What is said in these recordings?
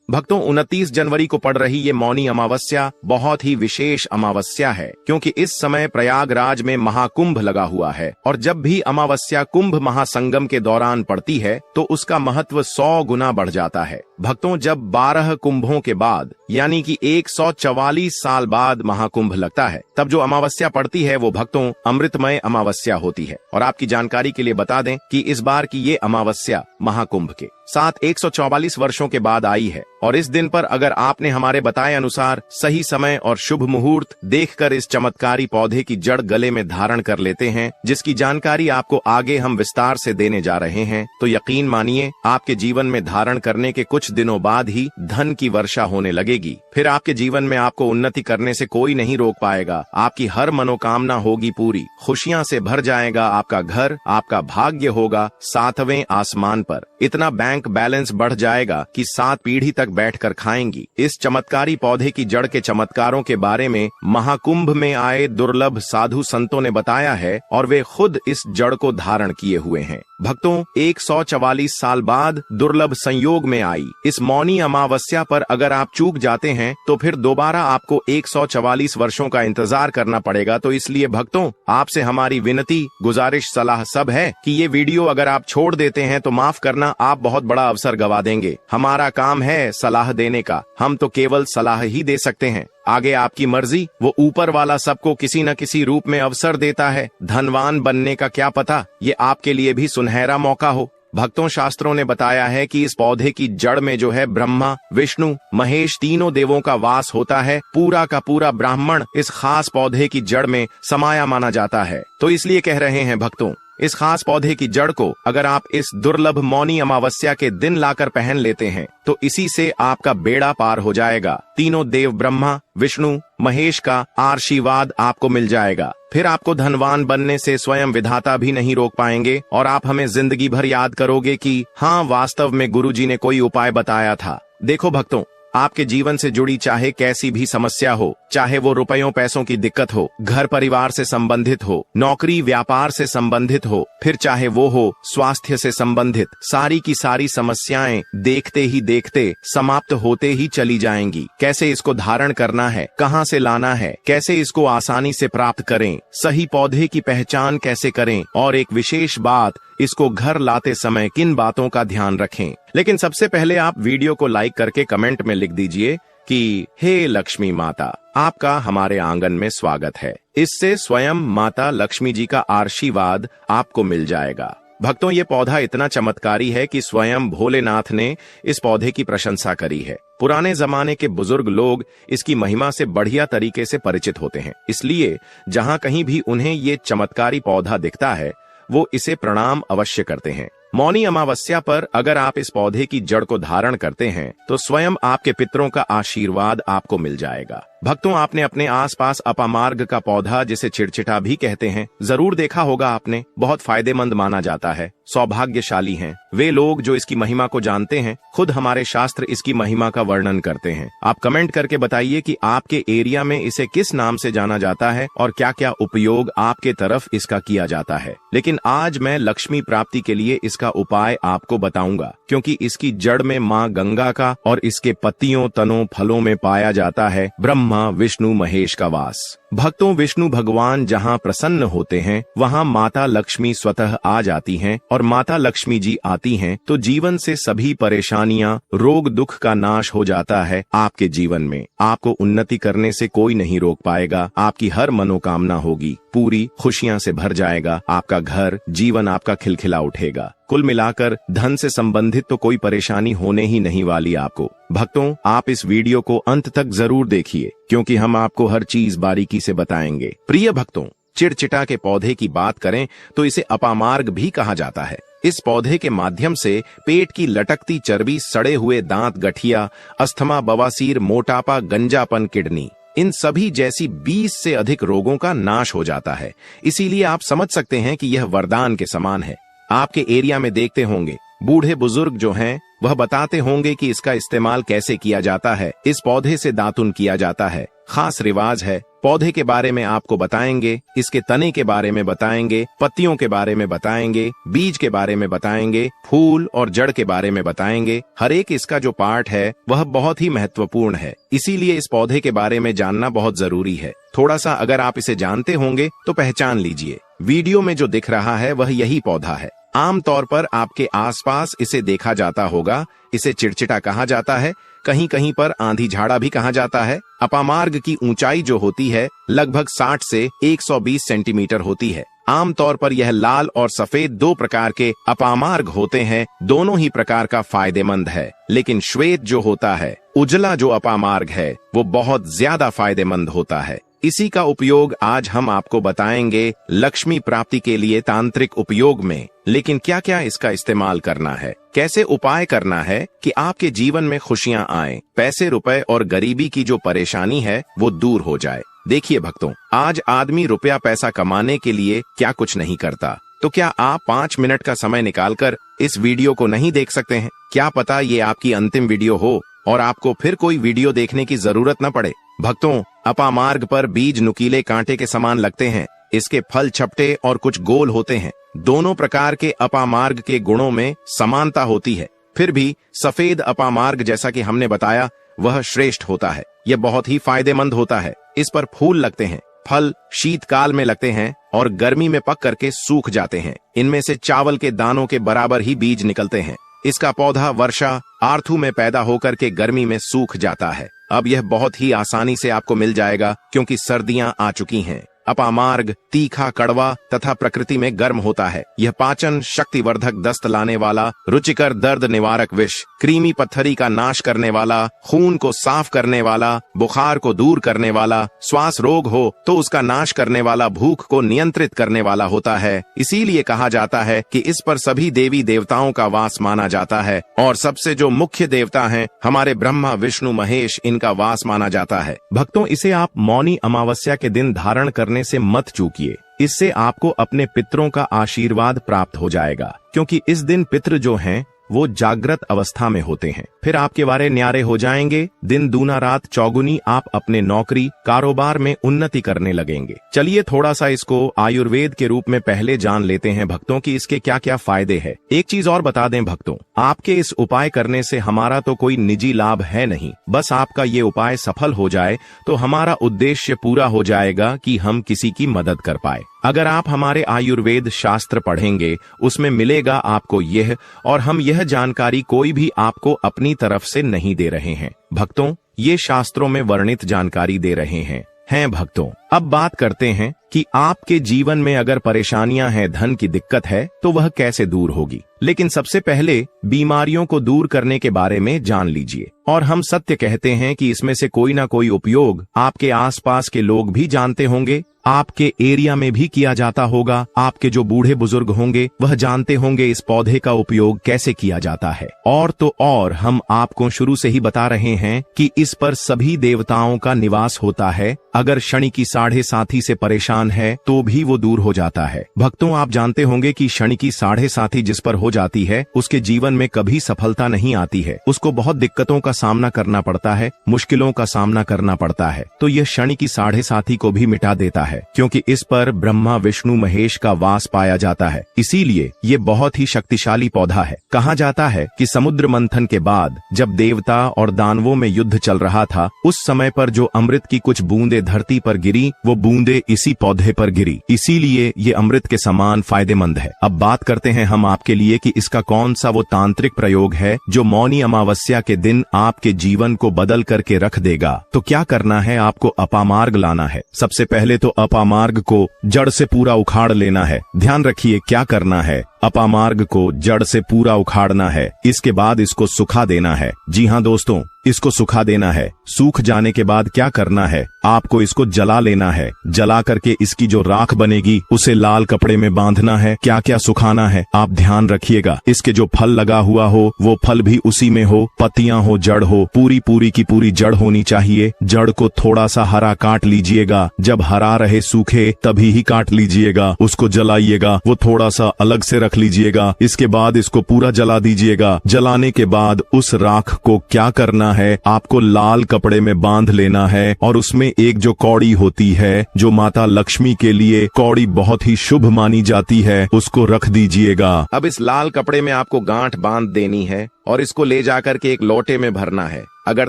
भक्तों 29 जनवरी को पड़ रही ये मौनी अमावस्या बहुत ही विशेष अमावस्या है, क्योंकि इस समय प्रयागराज में महाकुंभ लगा हुआ है और जब भी अमावस्या कुंभ महासंगम के दौरान पड़ती है तो उसका महत्व 100 गुना बढ़ जाता है। भक्तों जब 12 कुंभों के बाद यानी कि 144 साल बाद महाकुंभ लगता है, तब जो अमावस्या पड़ती है वो भक्तों अमृतमय अमावस्या होती है। और आपकी जानकारी के लिए बता दें कि इस बार की ये अमावस्या महाकुंभ के साथ 144 वर्षों के बाद आई है और इस दिन पर अगर आपने हमारे बताए अनुसार सही समय और शुभ मुहूर्त देखकर इस चमत्कारी पौधे की जड़ गले में धारण कर लेते हैं, जिसकी जानकारी आपको आगे हम विस्तार से देने जा रहे हैं, तो यकीन मानिए आपके जीवन में धारण करने के कुछ दिनों बाद ही धन की वर्षा होने लगेगी। फिर आपके जीवन में आपको उन्नति करने से कोई नहीं रोक पाएगा। आपकी हर मनोकामना होगी पूरी, खुशियां से भर जाएगा आपका घर, आपका भाग्य होगा 7वें आसमान पर। इतना बैंक बैलेंस बढ़ जाएगा कि 7 पीढ़ी तक बैठकर खाएंगी। इस चमत्कारी पौधे की जड़ के चमत्कारों के बारे में महाकुंभ में आए दुर्लभ साधु संतों ने बताया है और वे खुद इस जड़ को धारण किए हुए हैं। भक्तों 144 साल बाद दुर्लभ संयोग में आई इस मौनी अमावस्या पर अगर आप चूक जाते हैं तो फिर दोबारा आपको 144 वर्षों का इंतजार करना पड़ेगा। तो इसलिए भक्तों आपसे हमारी विनती गुजारिश सलाह सब है कि ये वीडियो अगर आप छोड़ देते हैं तो माफ करना, आप बहुत बड़ा अवसर गवा देंगे। हमारा काम है सलाह देने का, हम तो केवल सलाह ही दे सकते हैं। आगे आपकी मर्जी, वो ऊपर वाला सबको किसी न किसी रूप में अवसर देता है। धनवान बनने का क्या पता, ये आपके लिए भी सुनहरा मौका हो। भक्तों शास्त्रों ने बताया है कि इस पौधे की जड़ में जो है ब्रह्मा, विष्णु, महेश तीनों देवों का वास होता है। पूरा का पूरा ब्राह्मण इस खास पौधे की जड़ में समाया माना जाता है। तो इसलिए कह रहे हैं भक्तों, इस खास पौधे की जड़ को अगर आप इस दुर्लभ मौनी अमावस्या के दिन लाकर पहन लेते हैं तो इसी से आपका बेड़ा पार हो जाएगा। तीनों देव ब्रह्मा, विष्णु, महेश का आशीर्वाद आपको मिल जाएगा। फिर आपको धनवान बनने से स्वयं विधाता भी नहीं रोक पाएंगे और आप हमें जिंदगी भर याद करोगे कि हाँ, वास्तव में गुरुजी ने कोई उपाय बताया था। देखो भक्तों, आपके जीवन से जुड़ी चाहे कैसी भी समस्या हो, चाहे वो रुपयों पैसों की दिक्कत हो, घर परिवार से संबंधित हो, नौकरी व्यापार से संबंधित हो, फिर चाहे वो हो स्वास्थ्य से संबंधित, सारी की सारी समस्याएं देखते ही देखते समाप्त होते ही चली जाएंगी। कैसे इसको धारण करना है, कहां से लाना है, कैसे इसको आसानी से प्राप्त करें, सही पौधे की पहचान कैसे करें और एक विशेष बात, इसको घर लाते समय किन बातों का ध्यान रखें। लेकिन सबसे पहले आप वीडियो को लाइक करके कमेंट में लिख दीजिए कि हे लक्ष्मी माता, आपका हमारे आंगन में स्वागत है। इससे स्वयं माता लक्ष्मी जी का आशीर्वाद आपको मिल जाएगा। भक्तों ये पौधा इतना चमत्कारी है कि स्वयं भोलेनाथ ने इस पौधे की प्रशंसा करी है। पुराने जमाने के बुजुर्ग लोग इसकी महिमा से बढ़िया तरीके से परिचित होते हैं, इसलिए जहां कहीं भी उन्हें ये चमत्कारी पौधा दिखता है वो इसे प्रणाम अवश्य करते हैं। मौनी अमावस्या पर अगर आप इस पौधे की जड़ को धारण करते हैं तो स्वयं आपके पितरों का आशीर्वाद आपको मिल जाएगा। भक्तों आपने अपने आसपास अपामार्ग का पौधा, जिसे चिड़चिटा भी कहते हैं, जरूर देखा होगा आपने। बहुत फायदेमंद माना जाता है। सौभाग्यशाली हैं वे लोग जो इसकी महिमा को जानते हैं। खुद हमारे शास्त्र इसकी महिमा का वर्णन करते हैं। आप कमेंट करके बताइए कि आपके एरिया में इसे किस नाम से जाना जाता है और क्या क्या उपयोग आपके तरफ इसका किया जाता है। लेकिन आज मैं लक्ष्मी प्राप्ति के लिए इसका उपाय आपको बताऊंगा, क्योंकि इसकी जड़ में माँ गंगा का और इसके पत्तियों, तनों, फलों में पाया जाता है ब्रह्मा, विष्णु, महेश का वास। भक्तों विष्णु भगवान जहाँ प्रसन्न होते हैं वहाँ माता लक्ष्मी स्वतः आ जाती हैं और माता लक्ष्मी जी आती हैं तो जीवन से सभी परेशानियां, रोग दुख का नाश हो जाता है। आपके जीवन में आपको उन्नति करने से कोई नहीं रोक पाएगा। आपकी हर मनोकामना होगी पूरी, खुशियां से भर जाएगा आपका घर, जीवन आपका खिलखिला उठेगा। कुल मिलाकर धन से संबंधित तो कोई परेशानी होने ही नहीं वाली आपको। भक्तों आप इस वीडियो को अंत तक जरूर देखिए, क्योंकि हम आपको हर चीज बारीकी से बताएंगे। प्रिय भक्तों, चिड़चिटा के पौधे की बात करें तो इसे अपामार्ग भी कहा जाता है। इस पौधे के माध्यम से पेट की लटकती चर्बी, सड़े हुए दांत, गठिया, अस्थमा, बवासीर, मोटापा, गंजापन, किडनी, इन सभी जैसी 20 से अधिक रोगों का नाश हो जाता है। इसीलिए आप समझ सकते हैं कि यह वरदान के समान है। आपके एरिया में देखते होंगे बूढ़े बुजुर्ग जो हैं वह बताते होंगे कि इसका इस्तेमाल कैसे किया जाता है। इस पौधे से दातुन किया जाता है, खास रिवाज है। पौधे के बारे में आपको बताएंगे, इसके तने के बारे में बताएंगे, पत्तियों के बारे में बताएंगे, बीज के बारे में बताएंगे, फूल और जड़ के बारे में बताएंगे। हर एक इसका जो पार्ट है वह बहुत ही महत्वपूर्ण है, इसीलिए इस पौधे के बारे में जानना बहुत जरूरी है। थोड़ा सा अगर आप इसे जानते होंगे तो पहचान लीजिए। वीडियो में जो दिख रहा है वह यही पौधा है। आमतौर पर आपके आसपास इसे देखा जाता होगा। इसे चिड़चिटा कहा जाता है, कहीं कहीं पर आंधी झाड़ा भी कहा जाता है। अपामार्ग की ऊंचाई जो होती है लगभग 60 से 120 सेंटीमीटर होती है। आमतौर पर यह लाल और सफेद दो प्रकार के अपामार्ग होते हैं। दोनों ही प्रकार का फायदेमंद है, लेकिन श्वेत जो होता है, उजला जो अपामार्ग है, वो बहुत ज्यादा फायदेमंद होता है। इसी का उपयोग आज हम आपको बताएंगे लक्ष्मी प्राप्ति के लिए तांत्रिक उपयोग में। लेकिन क्या क्या इसका इस्तेमाल करना है, कैसे उपाय करना है कि आपके जीवन में खुशियां आए, पैसे रुपए और गरीबी की जो परेशानी है वो दूर हो जाए। देखिए भक्तों, आज आदमी रुपया पैसा कमाने के लिए क्या कुछ नहीं करता, तो क्या आप 5 मिनट का समय निकालकर इस वीडियो को नहीं देख सकते हैं? क्या पता ये आपकी अंतिम वीडियो हो और आपको फिर कोई वीडियो देखने की जरूरत न पड़े। भक्तों, अपामार्ग पर बीज नुकीले कांटे के समान लगते हैं। इसके फल छपटे और कुछ गोल होते हैं। दोनों प्रकार के अपामार्ग के गुणों में समानता होती है, फिर भी सफेद अपामार्ग जैसा कि हमने बताया वह श्रेष्ठ होता है। यह बहुत ही फायदेमंद होता है। इस पर फूल लगते हैं, फल शीतकाल में लगते हैं और गर्मी में पक करके सूख जाते हैं। इनमें से चावल के दानों के बराबर ही बीज निकलते हैं। इसका पौधा वर्षा आर्थू में पैदा होकर के गर्मी में सूख जाता है। अब यह बहुत ही आसानी से आपको मिल जाएगा क्योंकि सर्दियां आ चुकी हैं। अपामार्ग तीखा, कड़वा तथा प्रकृति में गर्म होता है। यह पाचन शक्तिवर्धक, दस्त लाने वाला, रुचिकर, दर्द निवारक विष, क्रीमी पत्थरी का नाश करने वाला, खून को साफ करने वाला, बुखार को दूर करने वाला, श्वास रोग हो तो उसका नाश करने वाला, भूख को नियंत्रित करने वाला होता है। इसीलिए कहा जाता है कि इस पर सभी देवी देवताओं का वास माना जाता है और सबसे जो मुख्य देवता हैं हमारे ब्रह्मा विष्णु महेश, इनका वास माना जाता है। भक्तों, इसे आप मौनी अमावस्या के दिन धारण करने से मत चूकिए। इससे आपको अपने पितरों का आशीर्वाद प्राप्त हो जाएगा, क्योंकि इस दिन पितृ जो हैं वो जागृत अवस्था में होते हैं। फिर आपके वारे न्यारे हो जाएंगे। दिन दूना रात चौगुनी आप अपने नौकरी कारोबार में उन्नति करने लगेंगे। चलिए थोड़ा सा इसको आयुर्वेद के रूप में पहले जान लेते हैं भक्तों की इसके क्या क्या फायदे हैं। एक चीज और बता दें भक्तों, आपके इस उपाय करने से हमारा तो कोई निजी लाभ है नहीं। बस आपका ये उपाय सफल हो जाए तो हमारा उद्देश्य पूरा हो जाएगा कि हम किसी की मदद कर पाए। अगर आप हमारे आयुर्वेद शास्त्र पढ़ेंगे उसमें मिलेगा आपको यह, और हम यह जानकारी कोई भी आपको अपनी तरफ से नहीं दे रहे हैं भक्तों, ये शास्त्रों में वर्णित जानकारी दे रहे हैं भक्तों। अब बात करते हैं कि आपके जीवन में अगर परेशानियां हैं, धन की दिक्कत है तो वह कैसे दूर होगी। लेकिन सबसे पहले बीमारियों को दूर करने के बारे में जान लीजिए। और हम सत्य कहते हैं कि इसमें से कोई ना कोई उपयोग आपके आसपास के लोग भी जानते होंगे, आपके एरिया में भी किया जाता होगा। आपके जो बूढ़े बुजुर्ग होंगे वह जानते होंगे इस पौधे का उपयोग कैसे किया जाता है। और तो और हम आपको शुरू से ही बता रहे हैं कि इस पर सभी देवताओं का निवास होता है। अगर शनि की 7.5 से परेशान है तो भी वो दूर हो जाता है। भक्तों, आप जानते होंगे कि शनि की 7.5 जिस पर हो जाती है उसके जीवन में कभी सफलता नहीं आती है। उसको बहुत दिक्कतों का सामना करना पड़ता है, मुश्किलों का सामना करना पड़ता है। तो यह शनि की 7.5 को भी मिटा देता है, क्योंकि इस पर ब्रह्मा विष्णु महेश का वास पाया जाता है। इसीलिए ये बहुत ही शक्तिशाली पौधा है। कहा जाता है कि समुद्र मंथन के बाद जब देवता और दानवों में युद्ध चल रहा था, उस समय पर जो अमृत की कुछ बूंदे धरती पर गिरी, वो बूंदे इसी पौधे पर गिरी। इसीलिए ये अमृत के समान फायदेमंद है। अब बात करते हैं हम आपके लिए कि इसका कौन सा वो तांत्रिक प्रयोग है जो मौनी अमावस्या के दिन आपके जीवन को बदल करके रख देगा। तो क्या करना है, आपको अपामार्ग लाना है। सबसे पहले तो अपामार्ग को जड़ से पूरा उखाड़ लेना है। ध्यान रखिए क्या करना है, अपामार्ग को जड़ से पूरा उखाड़ना है। इसके बाद इसको सुखा देना है। जी हाँ दोस्तों, इसको सुखा देना है। सूख जाने के बाद क्या करना है, आपको इसको जला लेना है। जला करके इसकी जो राख बनेगी उसे लाल कपड़े में बांधना है। क्या क्या सुखाना है आप ध्यान रखिएगा। इसके जो फल लगा हुआ हो वो फल भी उसी में हो, पत्तियां हो, जड़ हो, पूरी की पूरी जड़ होनी चाहिए। जड़ को थोड़ा सा हरा काट लीजिएगा। जब हरा रहे सूखे तभी ही काट लीजिएगा। उसको जलाइएगा। वो थोड़ा सा अलग से रख लीजिएगा। इसके बाद इसको पूरा जला दीजिएगा। जलाने के बाद उस राख को क्या करना है, आपको लाल कपड़े में बांध लेना है और उसमें एक जो कौड़ी होती है, जो माता लक्ष्मी के लिए कौड़ी बहुत ही शुभ मानी जाती है, उसको रख दीजिएगा। अब इस लाल कपड़े में आपको गांठ बांध देनी है और इसको ले जाकर के एक लोटे में भरना है। अगर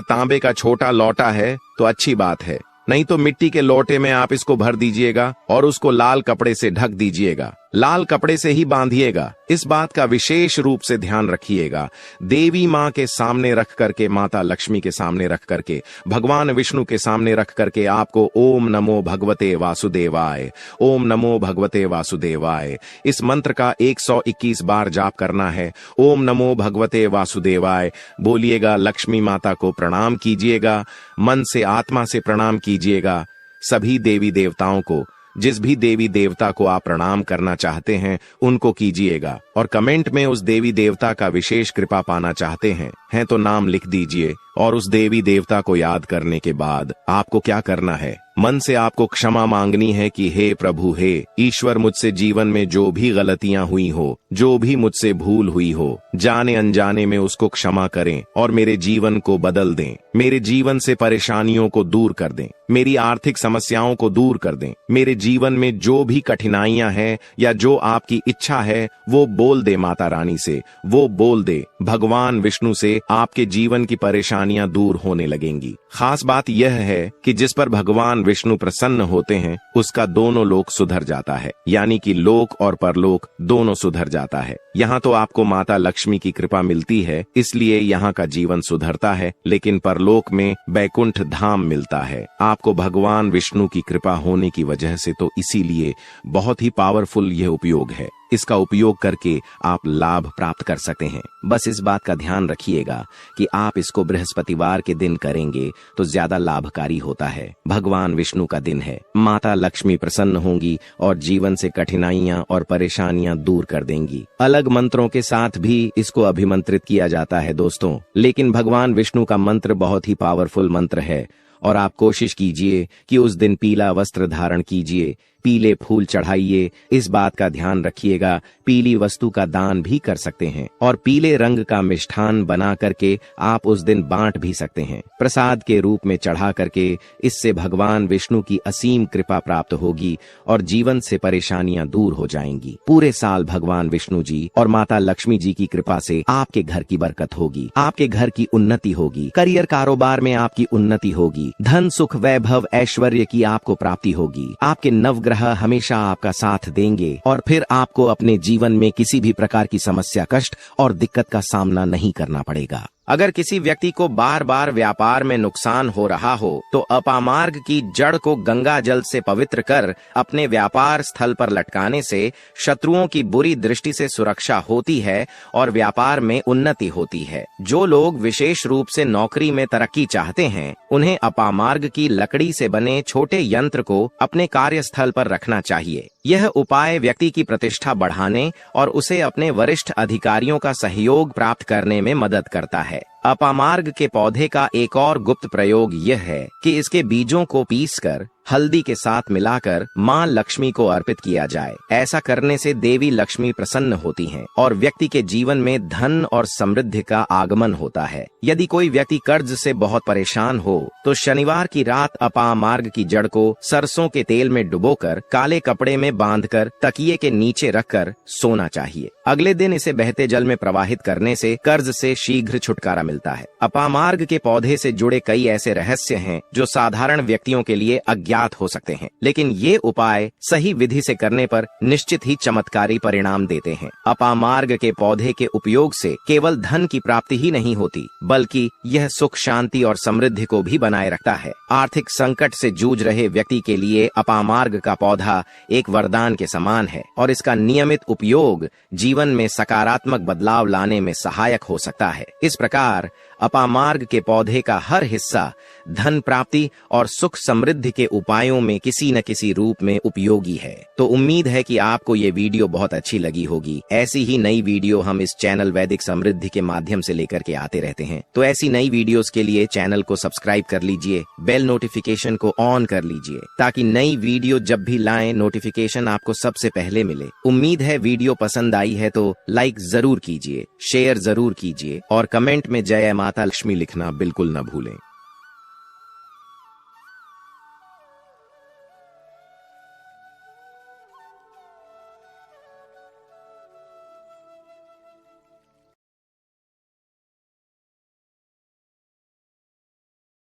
तांबे का छोटा लोटा है तो अच्छी बात है, नहीं तो मिट्टी के लोटे में आप इसको भर दीजिएगा और उसको लाल कपड़े से ढक दीजिएगा। लाल कपड़े से ही बांधिएगा। इस बात का विशेष रूप से ध्यान रखिएगा। देवी माँ के सामने रख करके, माता लक्ष्मी के सामने रख करके, भगवान विष्णु के सामने रख करके आपको ओम नमो भगवते वासुदेवाय, ओम नमो भगवते वासुदेवाय, इस मंत्र का 121 बार जाप करना है। ओम नमो भगवते वासुदेवाय बोलिएगा। लक्ष्मी माता को प्रणाम कीजिएगा, मन से आत्मा से प्रणाम कीजिएगा। सभी देवी देवताओं को, जिस भी देवी देवता को आप प्रणाम करना चाहते हैं उनको कीजिएगा और कमेंट में उस देवी देवता का विशेष कृपा पाना चाहते हैं तो नाम लिख दीजिए। और उस देवी देवता को याद करने के बाद आपको क्या करना है, मन से आपको क्षमा मांगनी है कि हे प्रभु, हे ईश्वर, मुझसे जीवन में जो भी गलतियां हुई हो, जो भी मुझसे भूल हुई हो, जाने अनजाने में उसको क्षमा करें और मेरे जीवन को बदल दें। मेरे जीवन से परेशानियों को दूर कर दें, मेरी आर्थिक समस्याओं को दूर कर दें। मेरे जीवन में जो भी कठिनाइयां हैं या जो आपकी इच्छा है वो बोल दे माता रानी से, वो बोल दे भगवान विष्णु से, आपके जीवन की परेशानियां दूर होने लगेंगी। खास बात यह है कि जिस पर भगवान विष्णु प्रसन्न होते हैं उसका दोनों लोक सुधर जाता है, यानी कि लोक और परलोक दोनों सुधर जाता है। यहाँ तो आपको माता लक्ष्मी की कृपा मिलती है, इसलिए यहाँ का जीवन सुधरता है, लेकिन परलोक में बैकुंठ धाम मिलता है आपको भगवान विष्णु की कृपा होने की वजह से। तो इसीलिए बहुत ही पावरफुल यह उपयोग है। इसका उपयोग करके आप लाभ प्राप्त कर सकते हैं। बस इस बात का ध्यान रखिएगा कि आप इसको बृहस्पतिवार के दिन करेंगे तो ज्यादा लाभकारी होता है। भगवान विष्णु का दिन है, माता लक्ष्मी प्रसन्न होंगी और जीवन से कठिनाइयां और परेशानियां दूर कर देंगी। अलग मंत्रों के साथ भी इसको अभिमंत्रित किया जाता है दोस्तों, लेकिन भगवान विष्णु का मंत्र बहुत ही पावरफुल मंत्र है और आप कोशिश कीजिए कि उस दिन पीला वस्त्र धारण कीजिए, पीले फूल चढ़ाइए। इस बात का ध्यान रखिएगा, पीली वस्तु का दान भी कर सकते हैं और पीले रंग का मिष्ठान बना करके आप उस दिन बांट भी सकते हैं प्रसाद के रूप में चढ़ा करके। इससे भगवान विष्णु की असीम कृपा प्राप्त होगी और जीवन से परेशानियां दूर हो जाएंगी। पूरे साल भगवान विष्णु जी और माता लक्ष्मी जी की कृपा से आपके घर की बरकत होगी, आपके घर की उन्नति होगी, करियर कारोबार में आपकी उन्नति होगी, धन सुख वैभव ऐश्वर्य की आपको प्राप्ति होगी। आपके नवग्रह हमेशा आपका साथ देंगे और फिर आपको अपने जीवन में किसी भी प्रकार की समस्या, कष्ट और दिक्कत का सामना नहीं करना पड़ेगा। अगर किसी व्यक्ति को बार बार व्यापार में नुकसान हो रहा हो तो अपामार्ग की जड़ को गंगा जल से पवित्र कर अपने व्यापार स्थल पर लटकाने से शत्रुओं की बुरी दृष्टि से सुरक्षा होती है और व्यापार में उन्नति होती है। जो लोग विशेष रूप से नौकरी में तरक्की चाहते हैं उन्हें अपामार्ग की लकड़ी से बने छोटे यंत्र को अपने कार्यस्थल पर रखना चाहिए। यह उपाय व्यक्ति की प्रतिष्ठा बढ़ाने और उसे अपने वरिष्ठ अधिकारियों का सहयोग प्राप्त करने में मदद करता है। अपामार्ग के पौधे का एक और गुप्त प्रयोग यह है कि इसके बीजों को पीसकर हल्दी के साथ मिलाकर मां लक्ष्मी को अर्पित किया जाए। ऐसा करने से देवी लक्ष्मी प्रसन्न होती हैं और व्यक्ति के जीवन में धन और समृद्धि का आगमन होता है। यदि कोई व्यक्ति कर्ज से बहुत परेशान हो तो शनिवार की रात अपामार्ग की जड़ को सरसों के तेल में डुबोकर काले कपड़े में बांधकर तकिए के नीचे रखकर सोना चाहिए। अगले दिन इसे बहते जल में प्रवाहित करने से कर्ज से शीघ्र छुटकारा मिलता है। अपामार्ग के पौधे से जुड़े कई ऐसे रहस्य हैं जो साधारण व्यक्तियों के लिए अज्ञात हो सकते हैं, लेकिन ये उपाय सही विधि से करने पर निश्चित ही चमत्कारी परिणाम देते हैं। अपामार्ग के पौधे के उपयोग से केवल धन की प्राप्ति ही नहीं होती, बल्कि यह सुख, शांति और समृद्धि को भी बनाए रखता है। आर्थिक संकट से जूझ रहे व्यक्ति के लिए अपामार्ग का पौधा एक वरदान के समान है और इसका नियमित उपयोग जीवन में सकारात्मक बदलाव लाने में सहायक हो सकता है। इस प्रकार अपामार्ग के पौधे का हर हिस्सा धन प्राप्ति और सुख समृद्धि के उपायों में किसी न किसी रूप में उपयोगी है। तो उम्मीद है कि आपको ये वीडियो बहुत अच्छी लगी होगी। ऐसी ही नई वीडियो हम इस चैनल वैदिक समृद्धि के माध्यम से लेकर के आते रहते हैं। तो ऐसी नई वीडियोस के लिए चैनल को सब्सक्राइब कर लीजिए, बेल नोटिफिकेशन को ऑन कर लीजिए ताकि नई वीडियो जब भी लाएं नोटिफिकेशन आपको सबसे पहले मिले। उम्मीद है वीडियो पसंद आई है तो लाइक जरूर कीजिए, शेयर जरूर कीजिए और कमेंट में जय माता लक्ष्मी लिखना बिल्कुल न भूलें।